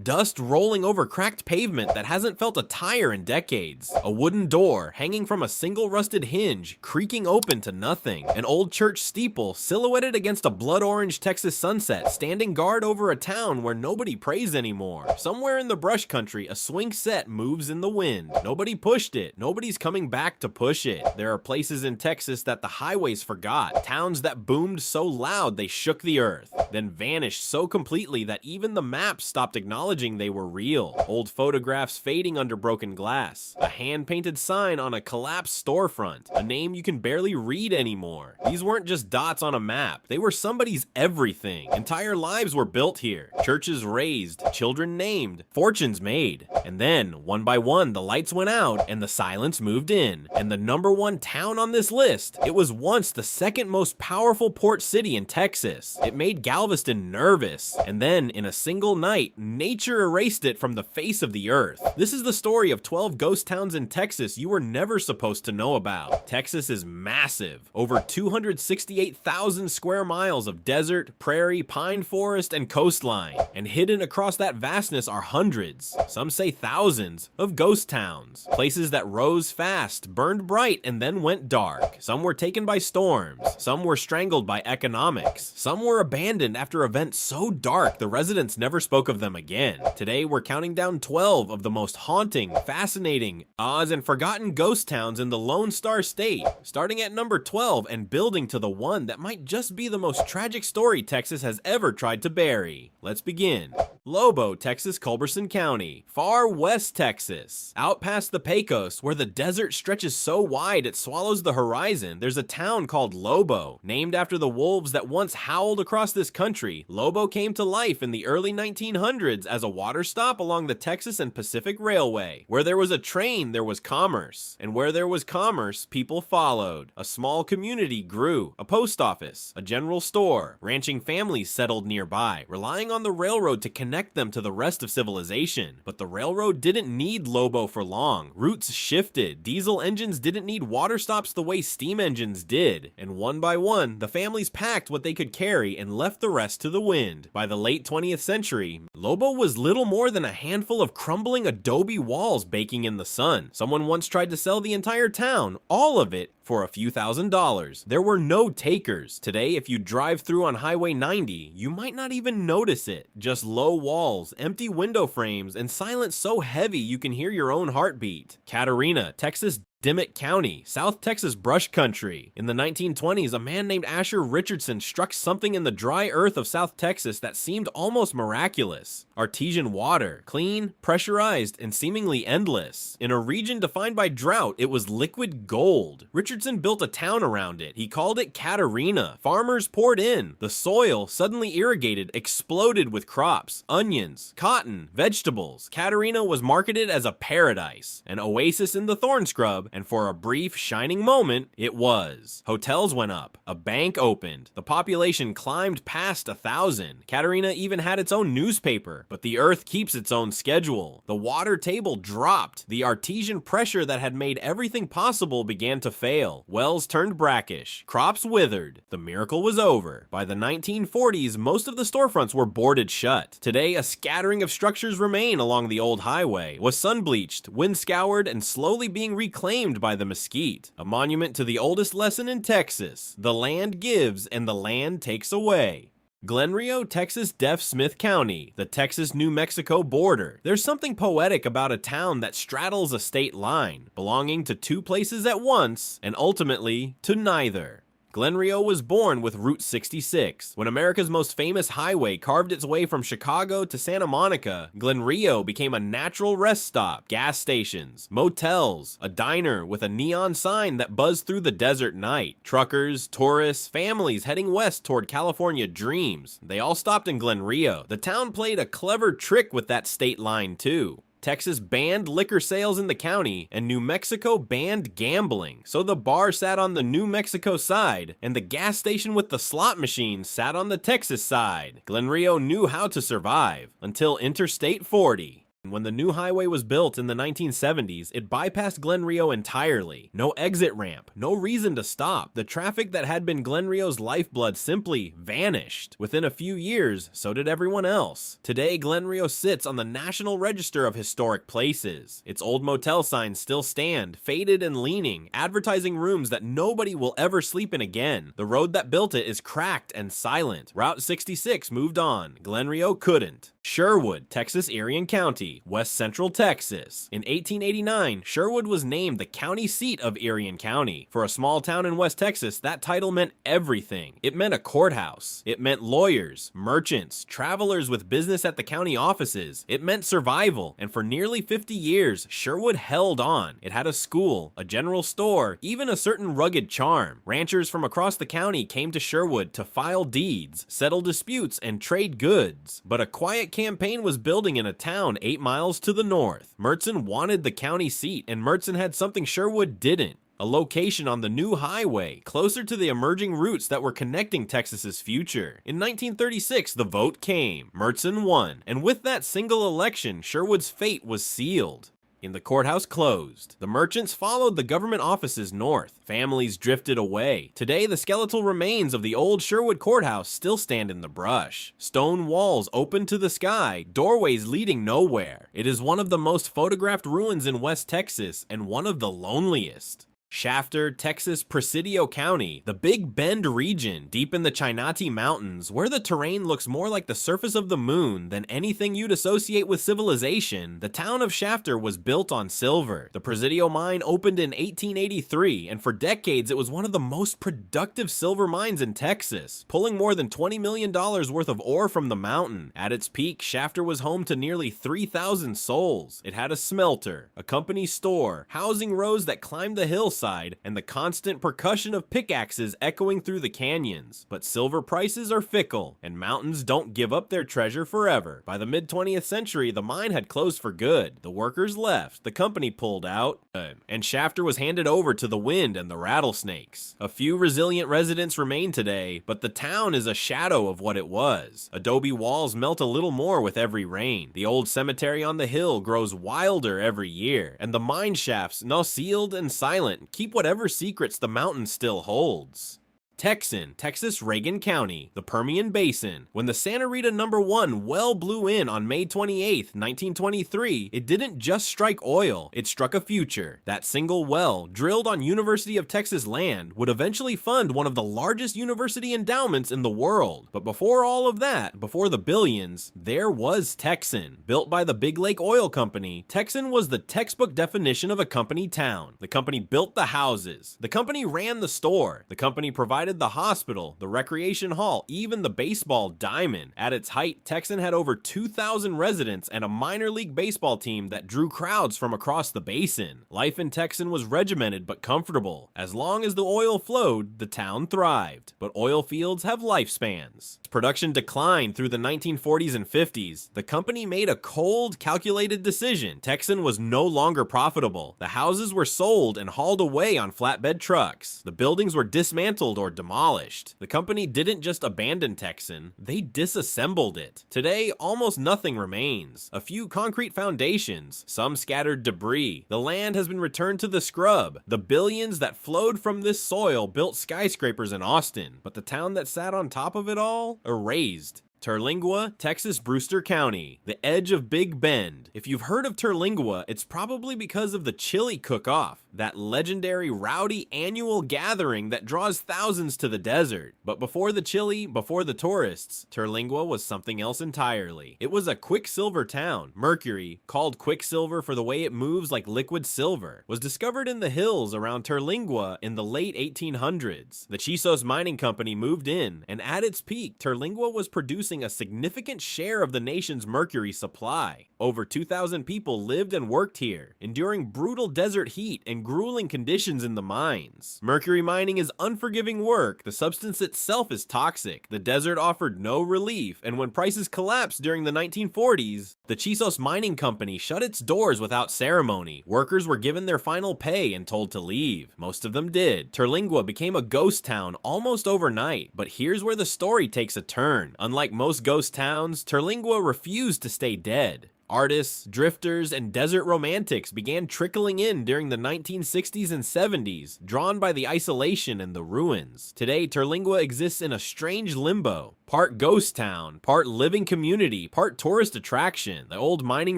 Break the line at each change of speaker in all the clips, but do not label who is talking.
dust rolling over cracked pavement that hasn't felt a tire in decades. A wooden door hanging from a single rusted hinge, creaking open to nothing. An old church steeple silhouetted against a blood orange Texas sunset, standing guard over a town where nobody prays anymore. Somewhere in the brush country, a swing set moves in the wind. Nobody pushed it. Nobody's coming back to push it. There are places in Texas that the highways forgot. Towns that boomed so loud they shook the earth, then vanished so completely that even the maps stopped acknowledging they were real. Old photographs fading under broken glass. A hand-painted sign on a collapsed storefront. A name you can barely read anymore. These weren't just dots on a map. They were somebody's everything. Entire lives were built here. Churches raised, children named, fortunes made. And then, one by one, the lights went out and the silence moved in. And the #1 town on this list, it was once the second most powerful port city in Texas. It made Galveston nervous. And then, in a single night, nature erased it from the face of the earth. This is the story of 12 ghost towns in Texas you were never supposed to know about. Texas is massive. Over 268,000 square miles of desert, prairie, pine forest, and coastline. And hidden across that vastness are hundreds, some say thousands, of ghost towns. Places that rose fast, burned bright, and then went dark. Some were taken by storms. Some were strangled by economics. Some were abandoned after events so dark the residents never spoke of them again. Today we're counting down 12 of the most haunting, fascinating, odd, and forgotten ghost towns in the Lone Star State, starting at number 12 and building to the one that might just be the most tragic story Texas has ever tried to bury. Let's begin. Lobo, Texas, Culberson County, far west Texas. Out past the Pecos, where the desert stretches so wide it swallows the horizon, there's a town called Lobo. Named after the wolves that once howled across this country, Lobo came to life in the early 1900s as a water stop along the Texas and Pacific Railway. Where there was a train, there was commerce. And where there was commerce, people followed. A small community grew. A post office, a general store. Ranching families settled nearby, relying on the railroad to connect them to the rest of civilization. But the railroad didn't need Lobo for long. Routes shifted. Diesel engines didn't need water stops the way steam engines did. And one by one, the families packed what they could carry and left the rest to the wind. By the late 20th century, Lobo was little more than a handful of crumbling adobe walls baking in the sun. Someone once tried to sell the entire town, all of it, for a few $1,000s. There were no takers. Today, if you drive through on Highway 90, you might not even notice it. Just low walls, empty window frames, and silence so heavy you can hear your own heartbeat. Catarina, Texas, Dimmitt County, South Texas brush country. In the 1920s, a man named Asher Richardson struck something in the dry earth of South Texas that seemed almost miraculous. Artesian water, clean, pressurized, and seemingly endless. In a region defined by drought, it was liquid gold. Richardson built a town around it. He called it Catarina. Farmers poured in. The soil, suddenly irrigated, exploded with crops, onions, cotton, vegetables. Catarina was marketed as a paradise, an oasis in the thorn scrub, and for a brief, shining moment, it was. Hotels went up. A bank opened. The population climbed past 1,000. Catarina even had its own newspaper, but the earth keeps its own schedule. The water table dropped. The artesian pressure that had made everything possible began to fail. Wells turned brackish. Crops withered. The miracle was over. By the 1940s, most of the storefronts were boarded shut. Today, a scattering of structures remain along the old highway, was sun-bleached, wind-scoured, and slowly being reclaimed by the mesquite. A monument to the oldest lesson in Texas: the land gives and the land takes away. Glenrio, Texas, Deaf Smith County, the Texas-New Mexico border. There's something poetic about a town that straddles a state line, belonging to two places at once, and ultimately to neither. Glenrio was born with Route 66. When America's most famous highway carved its way from Chicago to Santa Monica, Glenrio became a natural rest stop, gas stations, motels, a diner with a neon sign that buzzed through the desert night. Truckers, tourists, families heading west toward California dreams. They all stopped in Glenrio. The town played a clever trick with that state line too. Texas banned liquor sales in the county, and New Mexico banned gambling. So the bar sat on the New Mexico side, and the gas station with the slot machine sat on the Texas side. Glenrio knew how to survive, until Interstate 40. When the new highway was built in the 1970s, it bypassed Glenrio entirely. No exit ramp, no reason to stop. The traffic that had been Glenrio's lifeblood simply vanished. Within a few years, so did everyone else. Today, Glenrio sits on the National Register of Historic Places. Its old motel signs still stand, faded and leaning, advertising rooms that nobody will ever sleep in again. The road that built it is cracked and silent. Route 66 moved on. Glenrio couldn't. Sherwood, Texas Irion County, West Central Texas. In 1889, Sherwood was named the county seat of Irion County. For a small town in West Texas, that title meant everything. It meant a courthouse. It meant lawyers, merchants, travelers with business at the county offices. It meant survival, and for nearly 50 years, Sherwood held on. It had a school, a general store, even a certain rugged charm. Ranchers from across the county came to Sherwood to file deeds, settle disputes, and trade goods. But a quiet campaign was building in a town 8 miles to the north. Mertzon wanted the county seat, and Mertzon had something Sherwood didn't. A location on the new highway, closer to the emerging routes that were connecting Texas's future. In 1936, the vote came. Mertzon won, and with that single election, Sherwood's fate was sealed. In the courthouse closed. The merchants followed the government offices north. Families drifted away. Today, the skeletal remains of the old Sherwood courthouse still stand in the brush. Stone walls open to the sky, doorways leading nowhere. It is one of the most photographed ruins in West Texas and one of the loneliest. Shafter, Texas, Presidio County, the Big Bend region, deep in the Chinati Mountains, where the terrain looks more like the surface of the moon than anything you'd associate with civilization. The town of Shafter was built on silver. The Presidio mine opened in 1883, and for decades it was one of the most productive silver mines in Texas, pulling more than $20 million worth of ore from the mountain. At its peak, Shafter was home to nearly 3,000 souls. It had a smelter, a company store, housing rows that climbed the hillside, and the constant percussion of pickaxes echoing through the canyons. But silver prices are fickle, and mountains don't give up their treasure forever. By the mid-20th century, the mine had closed for good. The workers left, the company pulled out, and Shafter was handed over to the wind and the rattlesnakes. A few resilient residents remain today, but the town is a shadow of what it was. Adobe walls melt a little more with every rain. The old cemetery on the hill grows wilder every year, and the mine shafts, now sealed and silent, keep whatever secrets the mountain still holds. Texon, Texas Reagan County, the Permian Basin. When the Santa Rita No. 1 well blew in on May 28, 1923, it didn't just strike oil, it struck a future. That single well, drilled on University of Texas land, would eventually fund one of the largest university endowments in the world. But before all of that, before the billions, there was Texon. Built by the Big Lake Oil Company, Texon was the textbook definition of a company town. The company built the houses. The company ran the store. The company provided the hospital, the recreation hall, even the baseball diamond. At its height, Texon had over 2,000 residents and a minor league baseball team that drew crowds from across the basin. Life in Texon was regimented but comfortable. As long as the oil flowed, the town thrived. But oil fields have lifespans. Production declined through the 1940s and 50s. The company made a cold, calculated decision. Texon was no longer profitable. The houses were sold and hauled away on flatbed trucks. The buildings were dismantled or demolished. The company didn't just abandon Texon, they disassembled it. Today, almost nothing remains. A few concrete foundations, some scattered debris. The land has been returned to the scrub. The billions that flowed from this soil built skyscrapers in Austin, but the town that sat on top of it all, erased. Terlingua, Texas Brewster County, the edge of Big Bend. If you've heard of Terlingua, it's probably because of the chili cook-off, that legendary rowdy annual gathering that draws thousands to the desert. But before the chili, before the tourists, Terlingua was something else entirely. It was a quicksilver town. Mercury, called quicksilver for the way it moves like liquid silver, was discovered in the hills around Terlingua in the late 1800s. The Chisos Mining Company moved in, and at its peak, Terlingua was producing a significant share of the nation's mercury supply. Over 2,000 people lived and worked here, enduring brutal desert heat and grueling conditions in the mines. Mercury mining is unforgiving work. The substance itself is toxic. The desert offered no relief, and when prices collapsed during the 1940s, the Chisos Mining Company shut its doors without ceremony. Workers were given their final pay and told to leave. Most of them did. Terlingua became a ghost town almost overnight, but here's where the story takes a turn. Unlike most ghost towns, Terlingua refused to stay dead. Artists, drifters, and desert romantics began trickling in during the 1960s and 70s, drawn by the isolation and the ruins. Today, Terlingua exists in a strange limbo. Part ghost town, part living community, part tourist attraction. The old mining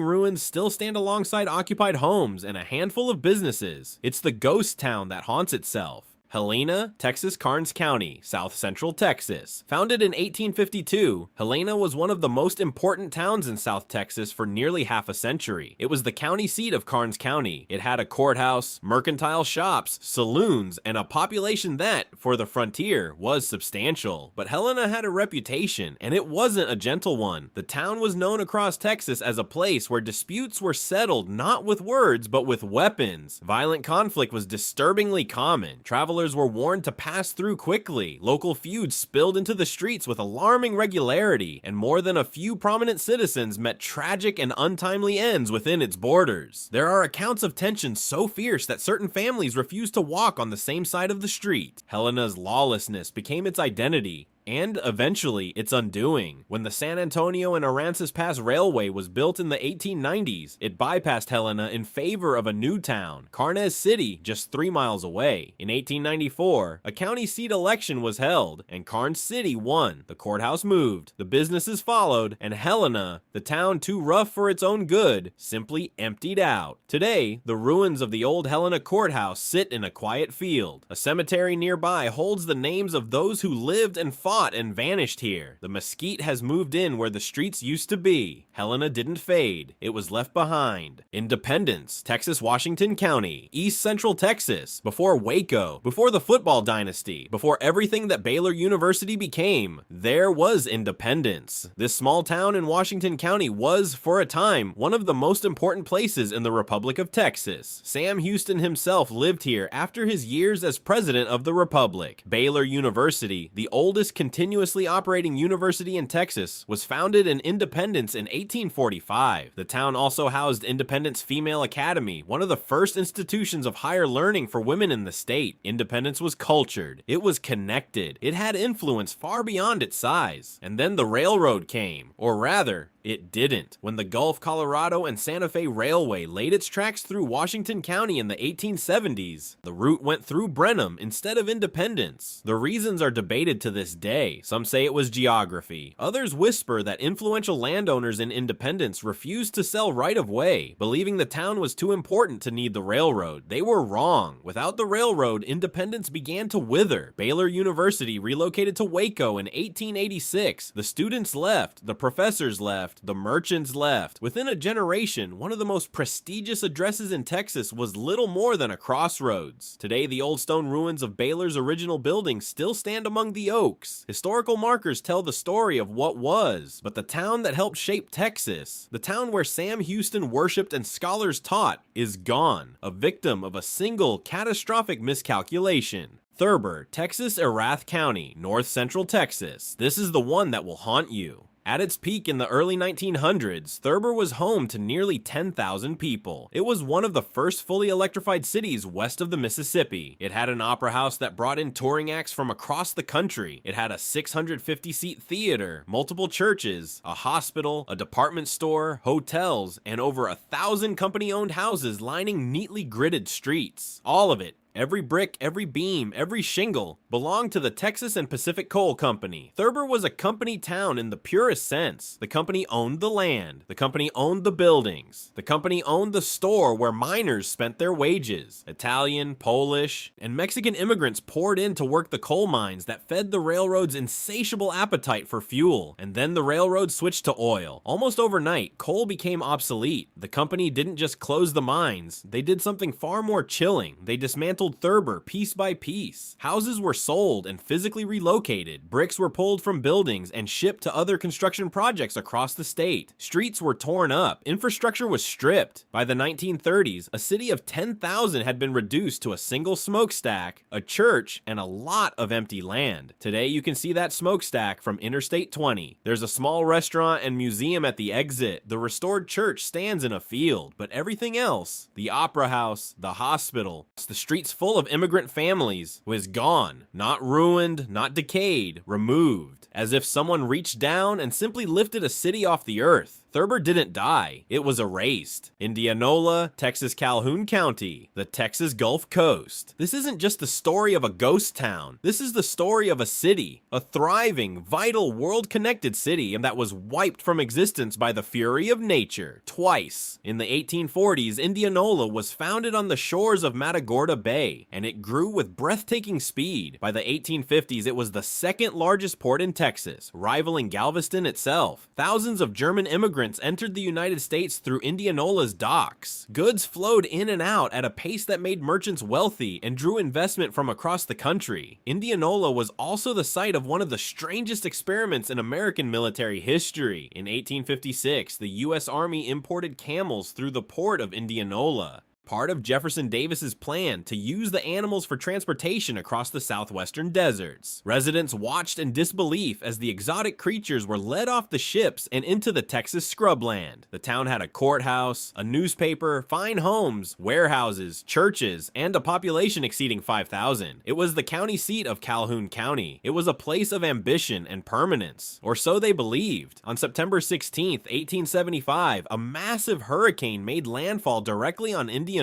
ruins still stand alongside occupied homes and a handful of businesses. It's the ghost town that haunts itself. Helena, Texas, Karnes County, South Central Texas. Founded in 1852, Helena was one of the most important towns in South Texas for nearly half a century. It was the county seat of Karnes County. It had a courthouse, mercantile shops, saloons, and a population that, for the frontier, was substantial. But Helena had a reputation, and it wasn't a gentle one. The town was known across Texas as a place where disputes were settled not with words, but with weapons. Violent conflict was disturbingly common. Travelers were warned to pass through quickly. Local feuds spilled into the streets with alarming regularity, and more than a few prominent citizens met tragic and untimely ends within its borders. There are accounts of tension so fierce that certain families refused to walk on the same side of the street. Helena's lawlessness became its identity, and eventually its undoing. When the San Antonio and Aransas Pass Railway was built in the 1890s, it bypassed Helena in favor of a new town, Karnes City, just 3 miles away. In 1894, a county seat election was held, and Karnes City won. The courthouse moved, the businesses followed, and Helena, the town too rough for its own good, simply emptied out. Today, the ruins of the old Helena courthouse sit in a quiet field. A cemetery nearby holds the names of those who lived and fought and vanished here. The mesquite has moved in where the streets used to be. Helena didn't fade. It was left behind. Independence, Texas, Washington County, East Central Texas, before Waco, before the football dynasty, before everything that Baylor University became, there was Independence. This small town in Washington County was, for a time, one of the most important places in the Republic of Texas. Sam Houston himself lived here after his years as president of the Republic. Baylor University, the oldest continuously operating university in Texas, was founded in Independence in 1845. The town also housed Independence Female Academy, one of the first institutions of higher learning for women in the state. Independence was cultured. It was connected. It had influence far beyond its size. And then the railroad came, or rather, it didn't. When the Gulf, Colorado, and Santa Fe Railway laid its tracks through Washington County in the 1870s, the route went through Brenham instead of Independence. The reasons are debated to this day. Some say it was geography. Others whisper that influential landowners in Independence refused to sell right-of-way, believing the town was too important to need the railroad. They were wrong. Without the railroad, Independence began to wither. Baylor University relocated to Waco in 1886. The students left. The professors left. The merchants left. Within a generation, one of the most prestigious addresses in Texas was little more than a crossroads. Today, the old stone ruins of Baylor's original building still stand among the oaks. Historical markers tell the story of what was, but the town that helped shape Texas, the town where Sam Houston worshipped and scholars taught, is gone, a victim of a single catastrophic miscalculation. Thurber, Texas, Erath County, North Central Texas. This is the one that will haunt you. At its peak in the early 1900s, Thurber was home to nearly 10,000 people. It was one of the first fully electrified cities west of the Mississippi. It had an opera house that brought in touring acts from across the country. It had a 650-seat theater, multiple churches, a hospital, a department store, hotels, and over 1,000 company-owned houses lining neatly gridded streets. All of it, every brick, every beam, every shingle, belonged to the Texas and Pacific Coal Company. Thurber was a company town in the purest sense. The company owned the land. The company owned the buildings. The company owned the store where miners spent their wages. Italian, Polish, and Mexican immigrants poured in to work the coal mines that fed the railroad's insatiable appetite for fuel. And then the railroad switched to oil. Almost overnight, coal became obsolete. The company didn't just close the mines. They did something far more chilling. They dismantled Thurber piece by piece. Houses were sold and physically relocated. Bricks were pulled from buildings and shipped to other construction projects across the state. Streets were torn up. Infrastructure was stripped. By the 1930s, a city of 10,000 had been reduced to a single smokestack, a church, and a lot of empty land. Today, you can see that smokestack from Interstate 20. There's a small restaurant and museum at the exit. The restored church stands in a field, but everything else, the opera house, the hospital, the streets full of immigrant families, was gone. Not ruined, not decayed, removed. As if someone reached down and simply lifted a city off the earth. Thurber didn't die, it was erased. Indianola, Texas Calhoun County, the Texas Gulf Coast. This isn't just the story of a ghost town. This is the story of a city, a thriving, vital, world-connected city that was wiped from existence by the fury of nature, twice. In the 1840s, Indianola was founded on the shores of Matagorda Bay, and it grew with breathtaking speed. By the 1850s, it was the second largest port in Texas, rivaling Galveston itself. Thousands of German immigrants entered the United States through Indianola's docks. Goods flowed in and out at a pace that made merchants wealthy and drew investment from across the country. Indianola was also the site of one of the strangest experiments in American military history. In 1856, the U.S. Army imported camels through the port of Indianola, part of Jefferson Davis's plan to use the animals for transportation across the southwestern deserts. Residents watched in disbelief as the exotic creatures were led off the ships and into the Texas scrubland. The town had a courthouse, a newspaper, fine homes, warehouses, churches, and a population exceeding 5,000. It was the county seat of Calhoun County. It was a place of ambition and permanence, or so they believed. On September 16, 1875, a massive hurricane made landfall directly on Indianola.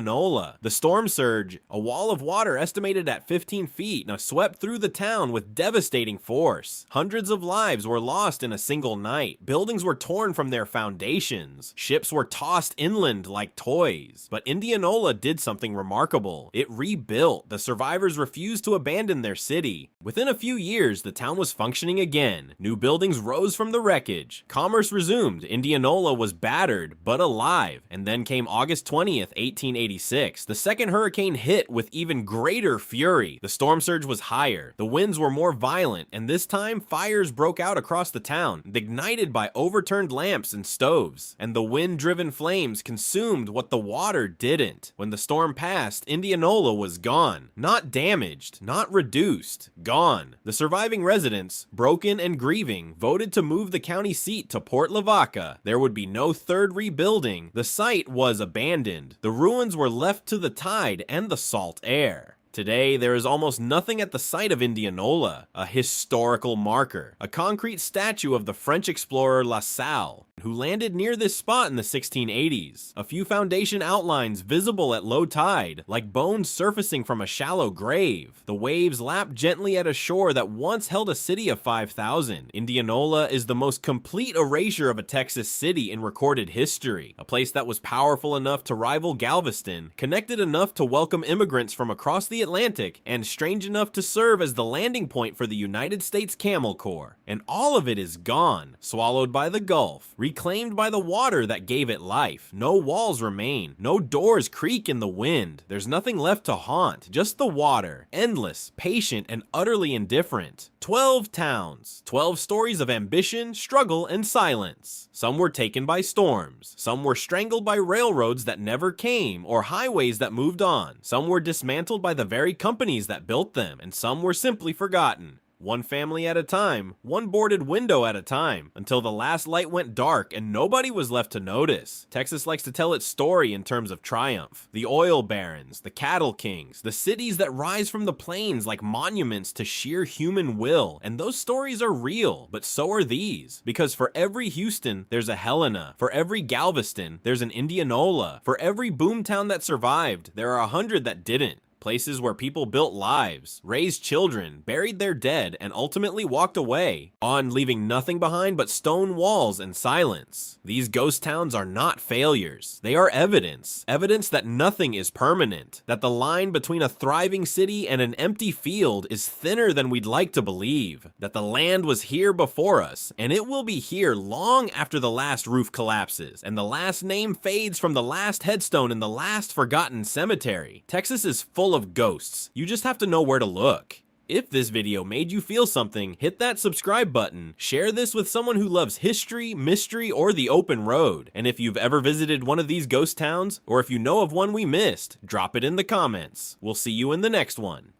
The storm surge, a wall of water estimated at 15 feet, now swept through the town with devastating force. Hundreds of lives were lost in a single night. Buildings were torn from their foundations. Ships were tossed inland like toys. But Indianola did something remarkable. It rebuilt. The survivors refused to abandon their city. Within a few years, the town was functioning again. New buildings rose from the wreckage. Commerce resumed. Indianola was battered, but alive. And then came August 20th, 1886. The second hurricane hit with even greater fury. The storm surge was higher. The winds were more violent, and this time fires broke out across the town, ignited by overturned lamps and stoves. And the wind-driven flames consumed what the water didn't. When the storm passed, Indianola was gone. Not damaged, not reduced. Gone. The surviving residents, broken and grieving, voted to move the county seat to Port Lavaca. There would be no third rebuilding. The site was abandoned. The ruins were left to the tide and the salt air. Today, there is almost nothing at the site of Indianola, a historical marker, a concrete statue of the French explorer La Salle, who landed near this spot in the 1680s. A few foundation outlines visible at low tide, like bones surfacing from a shallow grave. The waves lap gently at a shore that once held a city of 5,000. Indianola is the most complete erasure of a Texas city in recorded history, a place that was powerful enough to rival Galveston, connected enough to welcome immigrants from across the Atlantic, and strange enough to serve as the landing point for the United States Camel Corps. And all of it is gone, swallowed by the Gulf, reclaimed by the water that gave it life. No walls remain, no doors creak in the wind. There's nothing left to haunt, just the water, endless, patient, and utterly indifferent. 12 towns, 12 stories of ambition, struggle, and silence. Some were taken by storms, some were strangled by railroads that never came, or highways that moved on. Some were dismantled by the very companies that built them, and some were simply forgotten. One family at a time, one boarded window at a time, until the last light went dark and nobody was left to notice. Texas likes to tell its story in terms of triumph. The oil barons, the cattle kings, the cities that rise from the plains like monuments to sheer human will. And those stories are real, but so are these. Because for every Houston, there's a Helena. For every Galveston, there's an Indianola. For every boomtown that survived, there are 100 that didn't. Places where people built lives, raised children, buried their dead, and ultimately walked away, on leaving nothing behind but stone walls and silence. These ghost towns are not failures. They are evidence. Evidence that nothing is permanent. That the line between a thriving city and an empty field is thinner than we'd like to believe. That the land was here before us, and it will be here long after the last roof collapses, and the last name fades from the last headstone in the last forgotten cemetery. Texas is full of ghosts. You just have to know where to look. If this video made you feel something, hit that subscribe button, share this with someone who loves history, mystery, or the open road. And if you've ever visited one of these ghost towns, or if you know of one we missed, drop it in the comments. We'll see you in the next one.